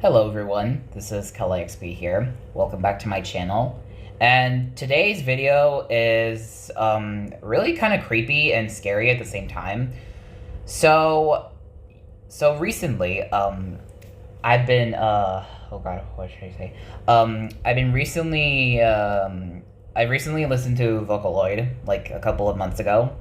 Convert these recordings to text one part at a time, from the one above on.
Hello everyone, this is KellyXP here. Welcome back to my channel. And today's video is really kind of creepy and scary at the same time. So recently, I've been, oh god, what should I say? I recently listened to Vocaloid, like a couple of months ago.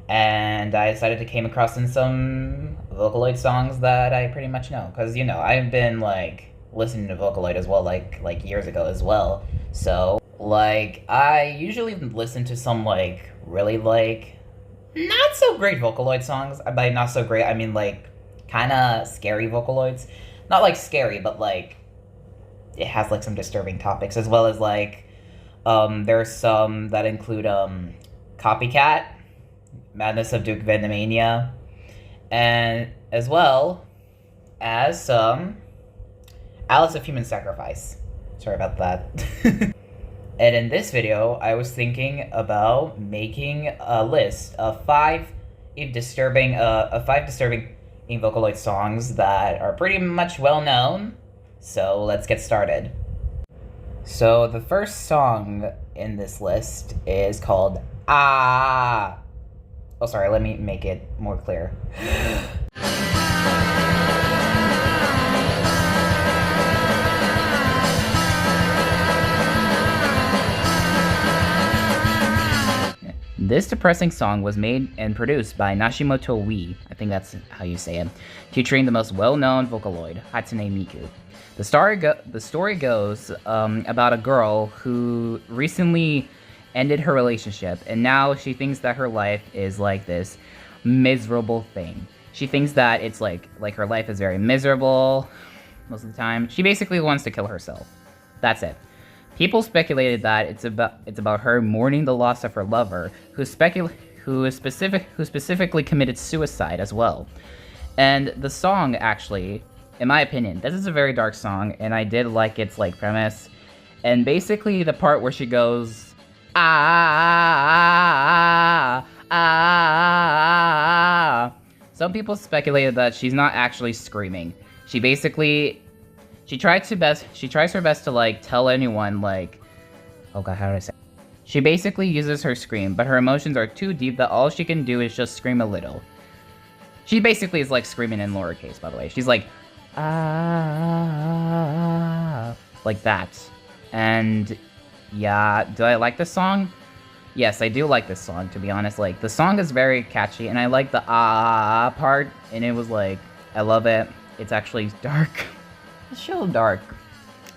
And I decided to came across in some Vocaloid songs that I pretty much know. Because, you know, I've been, like, listening to Vocaloid as well, like years ago as well. So, like, I usually listen to some, like, really, like, not so great Vocaloid songs. By not so great, I mean, like, kind of scary Vocaloids. Not, like, scary, but, like, it has, like, some disturbing topics. As well as, like, there's some that include, Copycat, Madness of Duke Venomania, and as well as some Alice of Human Sacrifice. Sorry about that. And in this video, I was thinking about making a list of five disturbing Vocaloid songs that are pretty much well known. So let's get started. So the first song in this list is called AaAaAaAaAa. Oh, sorry, let me make it more clear. This depressing song was made and produced by Nashimoto Wii, I think that's how you say it, featuring the most well-known Vocaloid, Hatsune Miku. The story goes about a girl who recently ended her relationship, and now she thinks that her life is like this miserable thing. She thinks that it's like her life is very miserable most of the time. She basically wants to kill herself. That's it. People speculated that it's about her mourning the loss of her lover, who specifically committed suicide as well. And the song, actually, in my opinion, this is a very dark song, and I did like its like premise. And basically the part where she goes AaAaAaAaAaAa. Some people speculated that she's not actually screaming. She tries her best to like tell anyone like, oh god, how do I say? She basically uses her scream, but her emotions are too deep that all she can do is just scream a little. She basically is like screaming in lowercase, by the way. She's like like that. And yeah, do I like this song? Yes, I do like this song, to be honest. Like, the song is very catchy, and I like the ah part, and it was like, I love it. It's actually dark. It's so dark.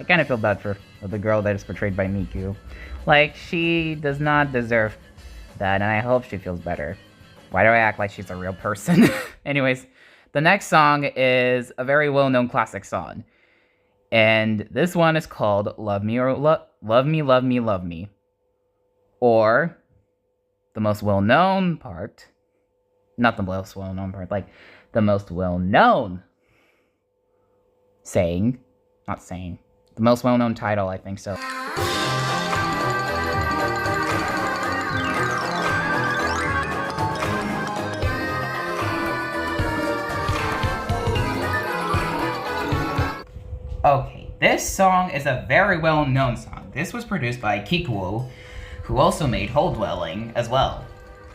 I kind of feel bad for the girl that is portrayed by Miku. Like, she does not deserve that, and I hope she feels better. Why do I act like she's a real person? Anyways, the next song is a very well-known classic song. And this one is called Love Me, Love Me, Love Me, Love Me. Or, the most well-known part, not the most well-known part, like, the most well-known saying, not saying, the most well-known title, I think so. Okay, this song is a very well-known song. This was produced by Kikuo, who also made Hole Dwelling as well.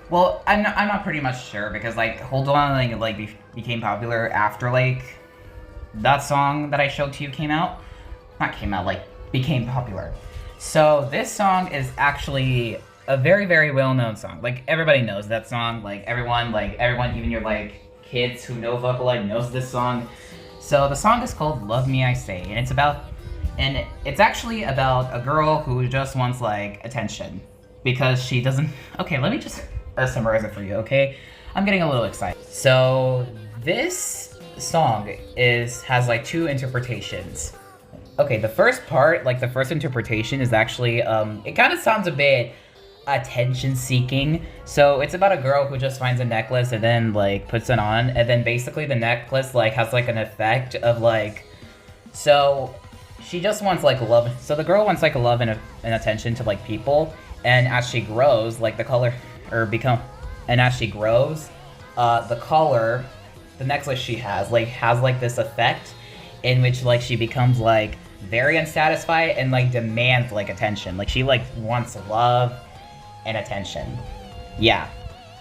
Well, I'm not pretty much sure, because like Hole Dwelling like became popular after like that song that I showed to you became popular. So this song is actually a very, very well-known song. Like, everybody knows that song. Like everyone, even your like kids who know Vocaloid knows this song. So the song is called Love Me I Say, and it's actually about a girl who just wants like attention because she doesn't. Okay, let me just summarize it for you, okay? I'm getting a little excited. So this song has like two interpretations. Okay, the first part, like the first interpretation is actually it kind of sounds a bit attention-seeking. So it's about a girl who just finds a necklace and then like puts it on, and then basically the necklace like has like an effect of like, so she just wants like love. So the girl wants like love and attention to like people, and as she grows, like the color the necklace she has like this effect, in which like she becomes like very unsatisfied and like demands like attention. Like she like wants love and attention. Yeah.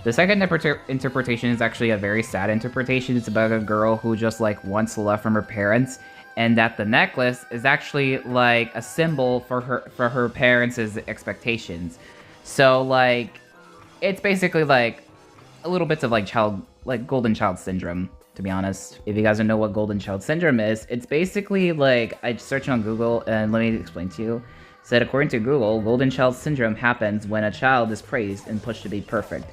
The second interpretation is actually a very sad interpretation. It's about a girl who just like wants love from her parents, and that the necklace is actually like a symbol for her parents' expectations. So like it's basically like a little bits of like golden child syndrome, to be honest. If you guys don't know what golden child syndrome is, it's basically like, I searched on Google, and let me explain to you. It said, according to Google, golden child syndrome happens when a child is praised and pushed to be perfect.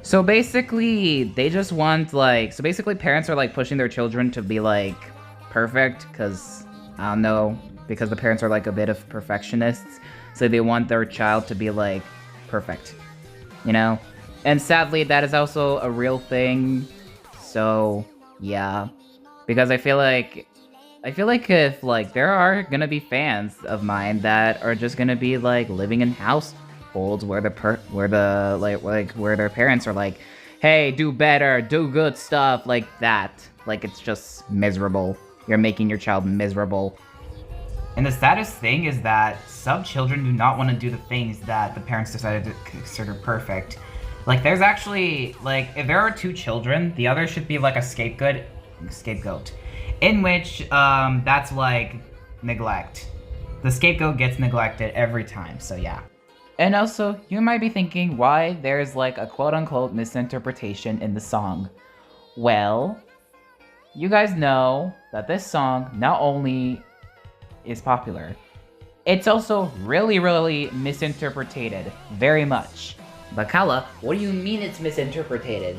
So basically, they just want like, so basically parents are like pushing their children to be like perfect, because, I don't know, because the parents are like a bit of perfectionists, so they want their child to be like perfect, you know? And sadly, that is also a real thing. So yeah, because I feel like if like there are gonna be fans of mine that are just gonna be like living in households where where their parents are like, hey, do better, do good stuff, like that. Like it's just miserable. You're making your child miserable. And the saddest thing is that some children do not want to do the things that the parents decided to consider perfect. Like, there's actually, like, if there are two children, the other should be, like, a scapegoat, in which, that's, like, neglect. The scapegoat gets neglected every time, so yeah. And also, you might be thinking why there's, like, a quote-unquote misinterpretation in the song. Well, you guys know that this song not only is popular, it's also really, really misinterpreted, very much. But Kala, what do you mean it's misinterpreted?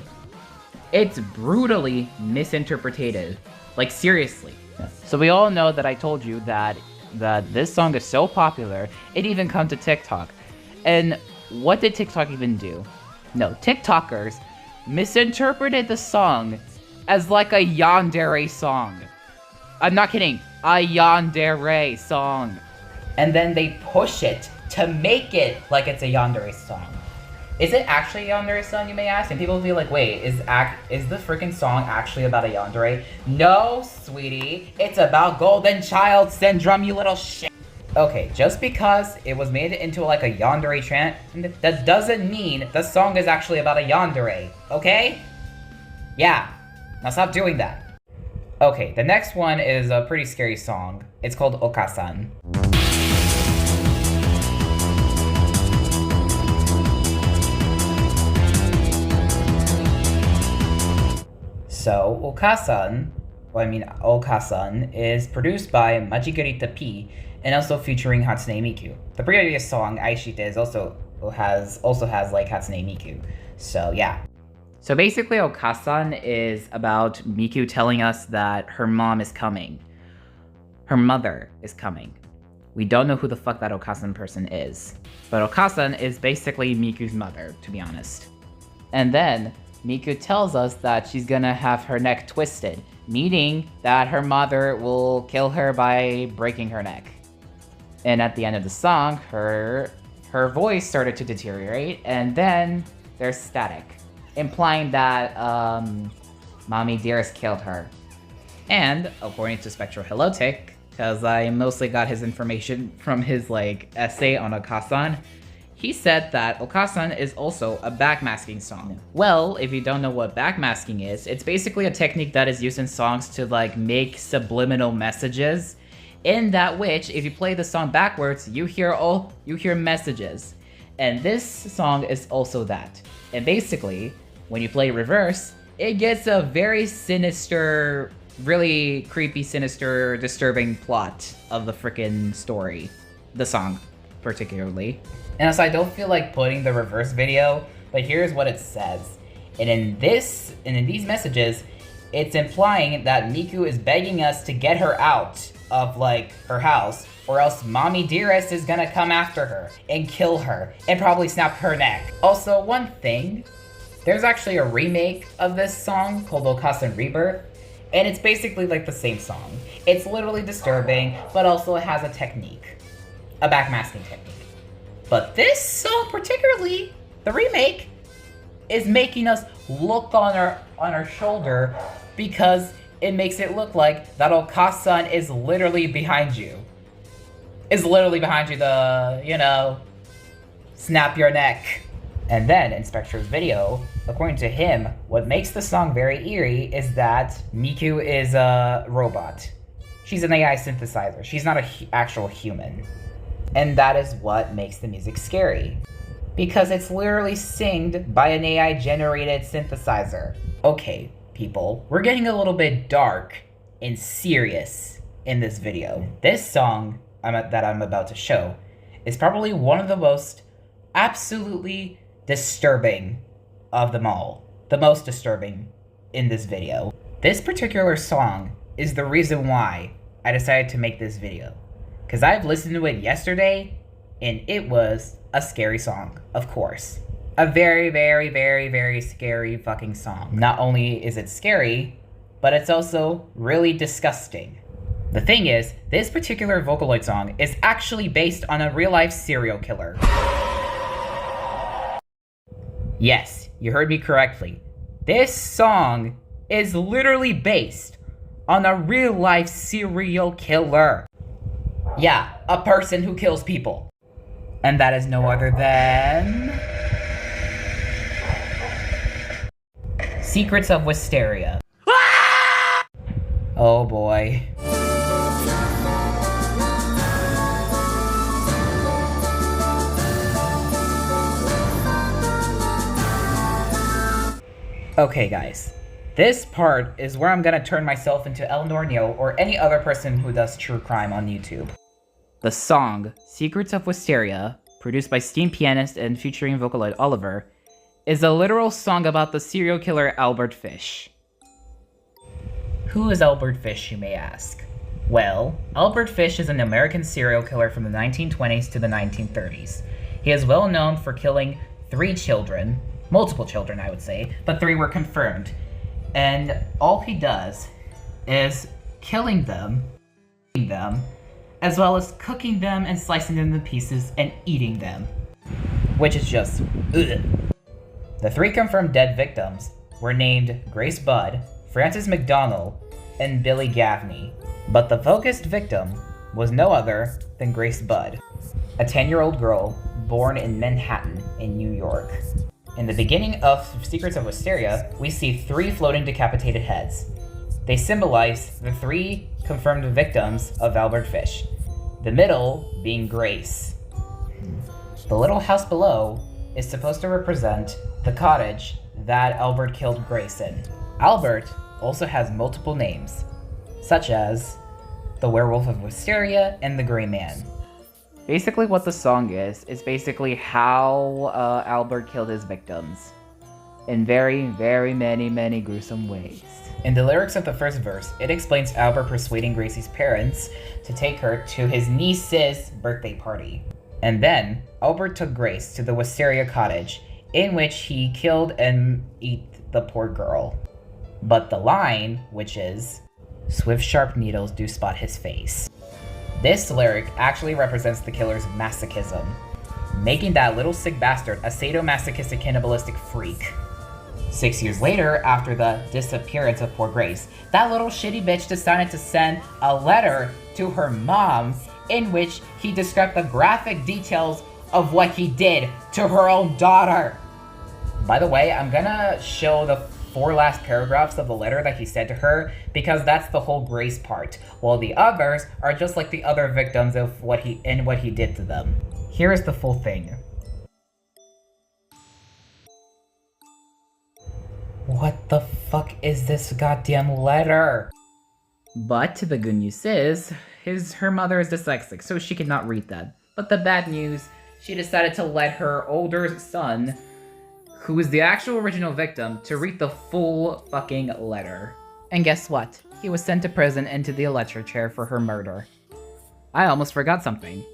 It's brutally misinterpreted. Like, seriously. So we all know that I told you that this song is so popular, it even come to TikTok. And what did TikTok even do? No, TikTokers misinterpreted the song as like a yandere song. I'm not kidding, a yandere song. And then they push it to make it like it's a yandere song. Is it actually a yandere song, you may ask? And people will be like, wait, is the freaking song actually about a yandere? No, sweetie, it's about golden child syndrome, you little shit. Okay, just because it was made into like a yandere chant, that doesn't mean the song is actually about a yandere, okay? Yeah, now stop doing that. Okay, the next one is a pretty scary song. It's called Okaasan. So, Okaasan is produced by Majigurita P and also featuring Hatsune Miku. The previous song, Aishite, is also has like Hatsune Miku. So, yeah. So basically, Okaasan is about Miku telling us that her mom is coming. Her mother is coming. We don't know who the fuck that Okaasan person is. But Okaasan is basically Miku's mother, to be honest. And then Miku tells us that she's gonna have her neck twisted, meaning that her mother will kill her by breaking her neck. And at the end of the song, her voice started to deteriorate, and then there's static, implying that Mommy Dearest killed her. And according to Spectro Heliotic, because I mostly got his information from his like essay on Okaasan, he said that Okaasan is also a backmasking song. Well, if you don't know what backmasking is, it's basically a technique that is used in songs to like make subliminal messages, in that which, if you play the song backwards, you hear messages. And this song is also that. And basically, when you play reverse, it gets a very sinister, really creepy, sinister, disturbing plot of the frickin' story. The song, particularly. And also, I don't feel like putting the reverse video, but here's what it says. And in these messages, it's implying that Miku is begging us to get her out of, like, her house, or else Mommy Dearest is gonna come after her and kill her and probably snap her neck. Also, one thing, there's actually a remake of this song called Okaasan Rebirth, and it's basically like the same song. It's literally disturbing, but also it has a technique, a backmasking technique. But this song particularly, the remake, is making us look on our shoulder because it makes it look like that Okaasan is literally behind you. Is literally behind you, snap your neck. And then, in Spectro's video, according to him, what makes the song very eerie is that Miku is a robot. She's an AI synthesizer. She's not an actual human. And that is what makes the music scary. Because it's literally singed by an AI-generated synthesizer. Okay, people, we're getting a little bit dark and serious in this video. This song that I'm about to show is probably one of the most absolutely disturbing of them all. The most disturbing in this video. This particular song is the reason why I decided to make this video. Because I've listened to it yesterday, and it was a scary song, of course. A very, very, very, very scary fucking song. Not only is it scary, but it's also really disgusting. The thing is, this particular Vocaloid song is actually based on a real-life serial killer. Yes, you heard me correctly. This song is literally based on a real-life serial killer. Yeah, a person who kills people. And that is no other than... Secrets of Wysteria. Oh boy. Okay guys, this part is where I'm gonna turn myself into El Nornio or any other person who does true crime on YouTube. The song, Secrets of Wysteria, produced by Steam Pianist and featuring Vocaloid Oliver, is a literal song about the serial killer Albert Fish. Who is Albert Fish, you may ask? Well, Albert Fish is an American serial killer from the 1920s to the 1930s. He is well known for killing 3 children, multiple children I would say, but 3 were confirmed. And all he does is killing them, as well as cooking them and slicing them into pieces and eating them. Which is just ugh. The 3 confirmed dead victims were named Grace Budd, Frances McDonald, and Billy Gaffney. But the focused victim was no other than Grace Budd, a 10-year-old girl born in Manhattan in New York. In the beginning of Secrets of Wysteria, we see 3 floating decapitated heads. They symbolize the 3 confirmed victims of Albert Fish, the middle being Grace. The little house below is supposed to represent the cottage that Albert killed Grace in. Albert also has multiple names, such as the Werewolf of Wysteria and the Gray Man. Basically what the song is basically how Albert killed his victims in very, very many gruesome ways. In the lyrics of the first verse, it explains Albert persuading Gracie's parents to take her to his niece's birthday party. And then, Albert took Grace to the Wysteria cottage, in which he killed and ate the poor girl. But the line, which is, "Swift sharp needles do spot his face." This lyric actually represents the killer's masochism, making that little sick bastard a sadomasochistic cannibalistic freak. 6 years later, after the disappearance of poor Grace, that little shitty bitch decided to send a letter to her mom in which he described the graphic details of what he did to her own daughter. By the way, I'm gonna show the 4 last paragraphs of the letter that he said to her, because that's the whole Grace part, while the others are just like the other victims of what he did to them. Here is the full thing. What the fuck is this goddamn letter? But the good news is, her mother is dyslexic, so she cannot read that. But the bad news, she decided to let her older son, who is the actual original victim, to read the full fucking letter. And guess what? He was sent to prison and to the electric chair for her murder. I almost forgot something.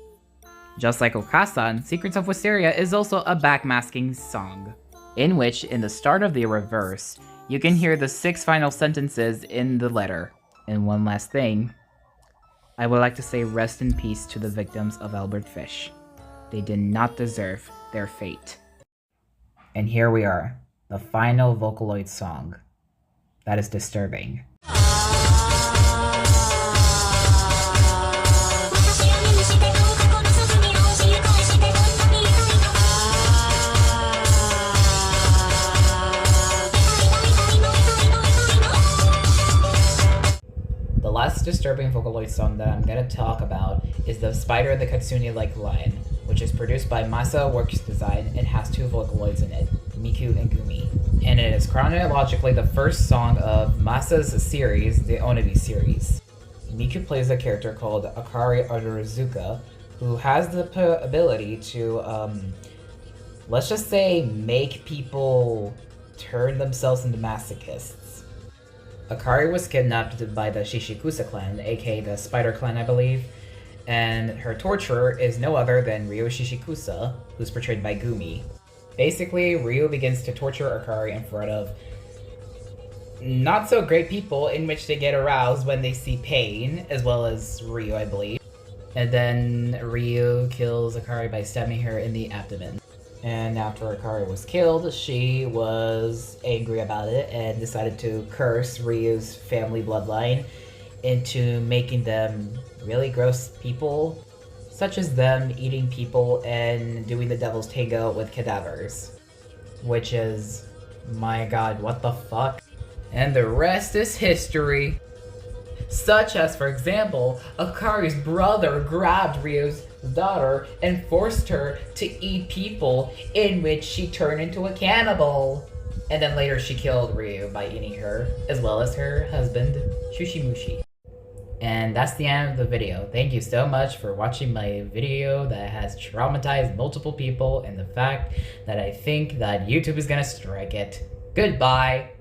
Just like Okaasan, Secrets of Wysteria is also a backmasking song, in which, in the start of the reverse, you can hear the 6 final sentences in the letter. And one last thing, I would like to say rest in peace to the victims of Albert Fish. They did not deserve their fate. And here we are, the final Vocaloid song. That is disturbing. The last Disturbing Vocaloid song that I'm gonna talk about is the Spider the Kitsune-Like line, which is produced by Masa Works Design and has two Vocaloids in it, Miku and Gumi. And it is chronologically the first song of Masa's series, the Onabi series. Miku plays a character called Akari Arurizuka, who has the ability to, let's just say, make people turn themselves into masochists. Akari was kidnapped by the Shishikusa clan, aka the Spider clan, I believe, and her torturer is no other than Ryo Shishikusa, who's portrayed by Gumi. Basically, Ryo begins to torture Akari in front of not so great people, in which they get aroused when they see pain, as well as Ryo, I believe. And then Ryo kills Akari by stabbing her in the abdomen. And after Akari was killed, she was angry about it and decided to curse Ryo's family bloodline into making them really gross people, such as them eating people and doing the devil's tango with cadavers. Which is, my god, what the fuck? And the rest is history. Such as, for example, Akari's brother grabbed Ryo's daughter and forced her to eat people, in which she turned into a cannibal. And then later she killed Ryo by eating her, as well as her husband, Shushimushi. And that's the end of the video. Thank you so much for watching my video that has traumatized multiple people, and the fact that I think that YouTube is gonna strike it. Goodbye!